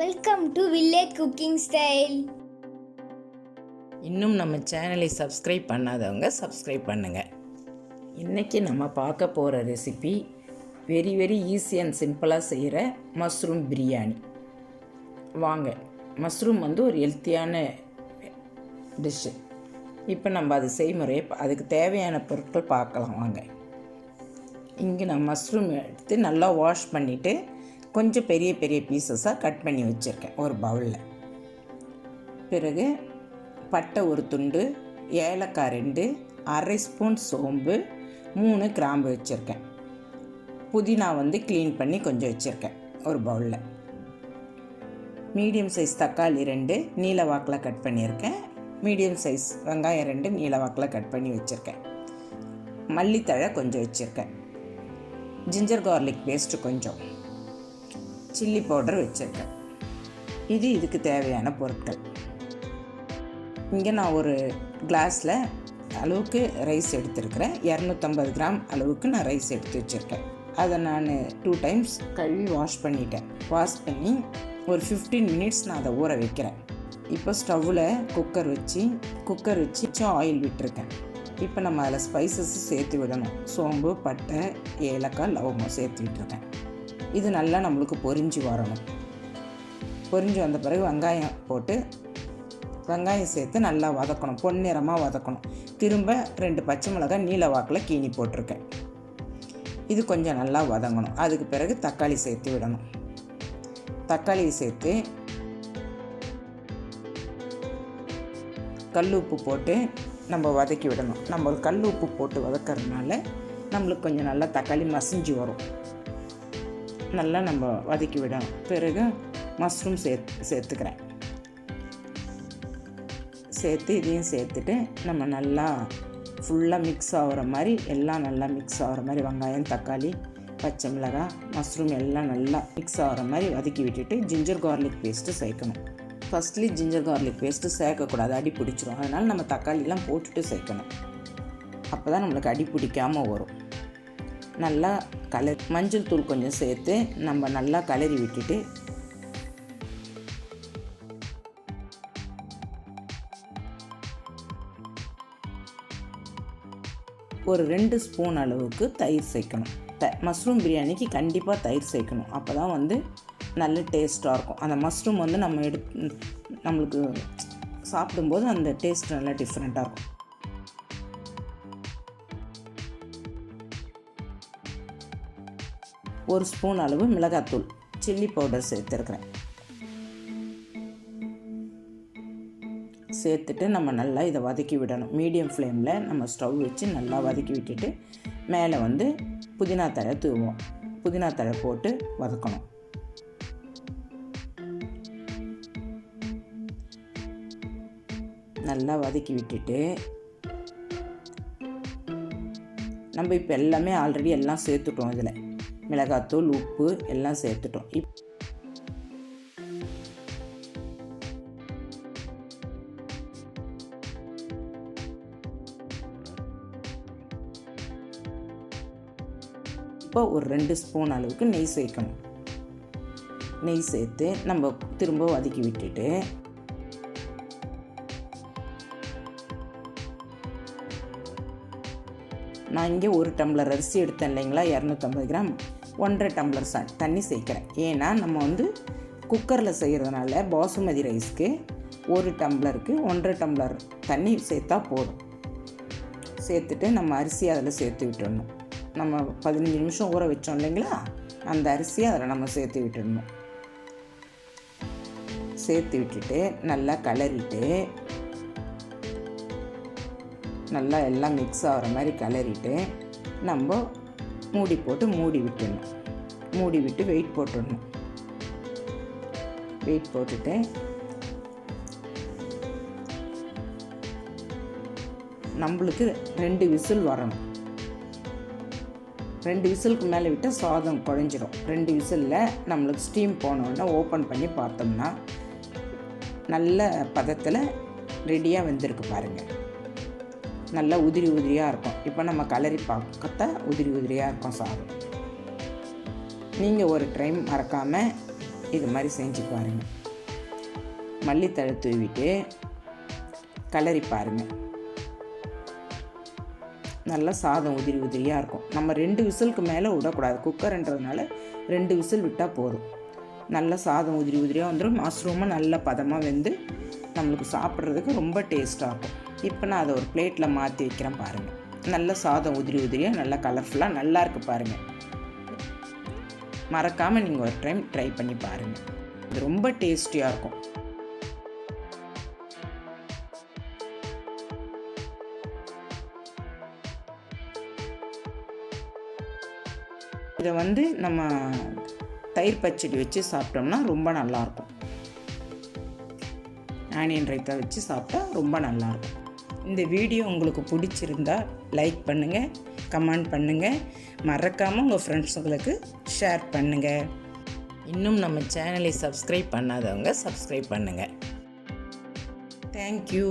Welcome to village cooking style. இன்னும் நம்ம சேனலை சப்ஸ்கிரைப் பண்ணாதவங்க சப்ஸ்கிரைப் பண்ணுங்கள். இன்றைக்கி நம்ம பார்க்க போகிற ரெசிபி வெரி ஈஸி அண்ட் சிம்பிளாக செய்கிற மஷ்ரூம் பிரியாணி. வாங்க, மஷ்ரூம் ஒரு ஹெல்த்தியான டிஷ்ஷு. இப்போ நம்ம அது செய்முறையை அதுக்கு தேவையான பொருட்கள் பார்க்கலாம். வாங்க, இங்கே நான் மஷ்ரூம் எடுத்து நல்லா வாஷ் பண்ணிவிட்டு கொஞ்சம் பெரிய பீசஸாக கட் பண்ணி வச்சுருக்கேன் ஒரு பவுலில். பிறகு பட்டை ஒரு துண்டு, ஏலக்காய் 2, அரை ஸ்பூன் சோம்பு, 3 கிராம்பு வச்சுருக்கேன். புதினா க்ளீன் பண்ணி கொஞ்சம் வச்சுருக்கேன் ஒரு பவுலில். மீடியம் சைஸ் தக்காளி 2 நீல வாக்கில் கட் பண்ணியிருக்கேன். மீடியம் சைஸ் வெங்காயம் 2 நீல வாக்கில் கட் பண்ணி வச்சுருக்கேன். மல்லித்தழை கொஞ்சம் வச்சுருக்கேன். ஜிஞ்சர் கார்லிக் பேஸ்ட்டு கொஞ்சம், சில்லி பவுடர் வச்சுருக்கேன். இதுக்கு தேவையான பொருட்கள். இங்கே நான் ஒரு கிளாஸில் அளவுக்கு ரைஸ் எடுத்துருக்கிறேன். 250 கிராம் அளவுக்கு நான் ரைஸ் எடுத்து வச்சுருக்கேன். அதை நான் 2 டைம்ஸ் கழுவி வாஷ் பண்ணிட்டேன். வாஷ் பண்ணி ஒரு 15 மினிட்ஸ் நான் அதை ஊற வைக்கிறேன். இப்போ ஸ்டவ்வில் குக்கர் வச்சு ஆயில் விட்டுருக்கேன். இப்போ நம்ம அதில் ஸ்பைசஸ் சேர்த்து விடணும். சோம்பு, பட்டை, ஏலக்காய், லவங்கம் சேர்த்து விட்டுருக்கேன். இது நல்லா நம்மளுக்கு பொரிஞ்சு வரணும். பொரிஞ்சு வந்த பிறகு வெங்காயம் சேர்த்து நல்லா வதக்கணும். பொன்னிறமாக வதக்கணும். திரும்ப 2 பச்சை மிளகாய் நீல வாக்கில் கீனி போட்டிருக்கேன். இது கொஞ்சம் நல்லா வதங்கணும். அதுக்கு பிறகு தக்காளி சேர்த்து விடணும். தக்காளியை சேர்த்து கல் உப்பு போட்டு நம்ம வதக்கி விடணும். நம்ம கல் உப்பு போட்டு வதக்கிறதுனால நம்மளுக்கு கொஞ்சம் நல்லா தக்காளி மசிஞ்சு வரும். நல்லா நம்ம வதக்கி விடணும். பிறகு மஷ்ரூம் சேர்த்துக்கிறேன். இதையும் சேர்த்துட்டு நம்ம நல்லா ஃபுல்லாக மிக்ஸ் ஆகிற மாதிரி, எல்லாம் நல்லா மிக்ஸ் ஆகிற மாதிரி, வெங்காயம், தக்காளி, பச்சை மிளகாய், மஷ்ரூம் எல்லாம் நல்லா மிக்ஸ் ஆகிற மாதிரி வதக்கி விட்டுட்டு ஜிஞ்சர் கார்லிக் பேஸ்ட்டு சேர்க்கணும். ஃபஸ்ட்லி ஜிஞ்சர் கார்லிக் பேஸ்ட்டு சேர்க்கக்கூடாது, அடி பிடிச்சிரும். அதனால் நம்ம தக்காளிலாம் போட்டுட்டு சேர்க்கணும். அப்போ தான் நம்மளுக்கு அடி பிடிக்காமல் வரும். நல்லா மஞ்சள் தூள் கொஞ்சம் சேர்த்து நம்ம நல்லா கலரி விட்டுட்டு ஒரு 2 ஸ்பூன் அளவுக்கு தயிர் சேர்க்கணும். மஷ்ரூம் பிரியாணிக்கு கண்டிப்பாக தயிர் சேர்க்கணும். அப்போ தான் நல்ல டேஸ்ட்டாக இருக்கும். அந்த மஷ்ரூம் நம்ம நம்மளுக்கு சாப்பிடும்போது அந்த டேஸ்ட் நல்லா டிஃப்ரெண்ட்டாக இருக்கும். ஒரு ஸ்பூன் அளவு மிளகாத்தூள், சில்லி பவுடர் சேர்த்துருக்குறேன். சேர்த்துட்டு நம்ம நல்லா இதை வதக்கி விடணும். மீடியம் ஃப்ளேமில் நம்ம ஸ்டவ் வச்சு நல்லா வதக்கி விட்டுட்டு மேலே புதினா தழை தூவோம். புதினா தழை போட்டு வதக்கணும். நல்லா வதக்கி விட்டுட்டு நம்ம இப்போ எல்லாமே ஆல்ரெடி எல்லாம் சேர்த்துட்டோம். இதில் மிளகாத்தூள், உப்பு எல்லாம் சேர்த்துட்டோம். இப்போ ஒரு 2 ஸ்பூன் அளவுக்கு நெய் சேர்க்கணும். நெய் சேர்த்து நம்ம திரும்ப வதக்கி விட்டுட்டு நான் இங்கே 1 டம்ளர் அரிசி எடுத்தேன் இல்லைங்களா, 250 கிராம், 1.5 டம்ளர் தண்ணி சேர்க்குறேன். ஏன்னா நம்ம குக்கரில் செய்கிறதுனால பாசுமதி ரைஸ்க்கு 1 டம்ளருக்கு 1.5 டம்ளர் தண்ணி சேர்த்தா போதும். சேர்த்துட்டு நம்ம அரிசி அதில் சேர்த்து விட்டுடணும். நம்ம 15 நிமிஷம் ஊற வச்சோம் இல்லைங்களா, அந்த அரிசியை அதில் நம்ம சேர்த்து விட்டுடணும். சேர்த்து விட்டுட்டு நல்லா கிளறிட்டு நல்லா எல்லாம் மிக்ஸ் ஆகிற மாதிரி கிளறிட்டு நம்ம மூடி போட்டு மூடி விட்டுடணும். மூடி விட்டு வெயிட் போட்டுடணும். வெயிட் போட்டுட்டு நம்மளுக்கு 2 விசில் வரணும். 2 விசிலுக்கு மேலே விட்டால் சாதம் குழஞ்சிடும். 2 விசிலில் நம்மளுக்கு ஸ்டீம் போனோடனே ஓப்பன் பண்ணி பார்த்தோம்னா நல்ல பதத்தில் ரெடியாக வெந்திருக்கு பாருங்கள். நல்லா உதிரியாக இருக்கும். இப்போ நம்ம கலரி பார்க்கத்தா உதிரியாக இருக்கும் சாதம். நீங்கள் ஒரு டைம் மறக்காமல் இது மாதிரி செஞ்சு பாருங்கள். மல்லித்தழை தூவிட்டு கிளறி பாருங்கள். நல்லா சாதம் உதிரி உதிரியாக இருக்கும். நம்ம 2 விசிலுக்கு மேலே விடக்கூடாது. குக்கர்ன்றதுனால 2 விசில் விட்டால் போதும். நல்லா சாதம் உதிரி உதிரியாக வந்துடும். மஷ்ரூமும் நல்ல பதமாக வெந்து நம்மளுக்கு சாப்பிட்றதுக்கு ரொம்ப டேஸ்ட்டாக இருக்கும். இப்போ நான் அதை ஒரு பிளேட்டில் மாற்றி வைக்கிறேன் பாருங்கள். நல்ல சாதம் உதிரி உதிரியாக நல்லா கலர்ஃபுல்லாக நல்லா இருக்குது பாருங்கள். மறக்காமல் நீங்கள் ஒரு டைம் ட்ரை பண்ணி பாருங்கள். இது ரொம்ப டேஸ்டியாக இருக்கும். இதை நம்ம தயிர் பச்சடி வச்சு சாப்பிட்டோம்னா ரொம்ப நல்லாயிருக்கும். ஆனியன் ரைத்தா வச்சு சாப்பிட்டா ரொம்ப நல்லாயிருக்கும். இந்த வீடியோ உங்களுக்கு பிடிச்சிருந்தா லைக் பண்ணுங்கள், கமெண்ட் பண்ணுங்கள், மறக்காமல் உங்கள் ஃப்ரெண்ட்ஸுங்களுக்கு ஷேர் பண்ணுங்கள். இன்னும் நம்ம சேனலை சப்ஸ்கிரைப் பண்ணாதவங்க சப்ஸ்கிரைப் பண்ணுங்கள். தேங்க்யூ.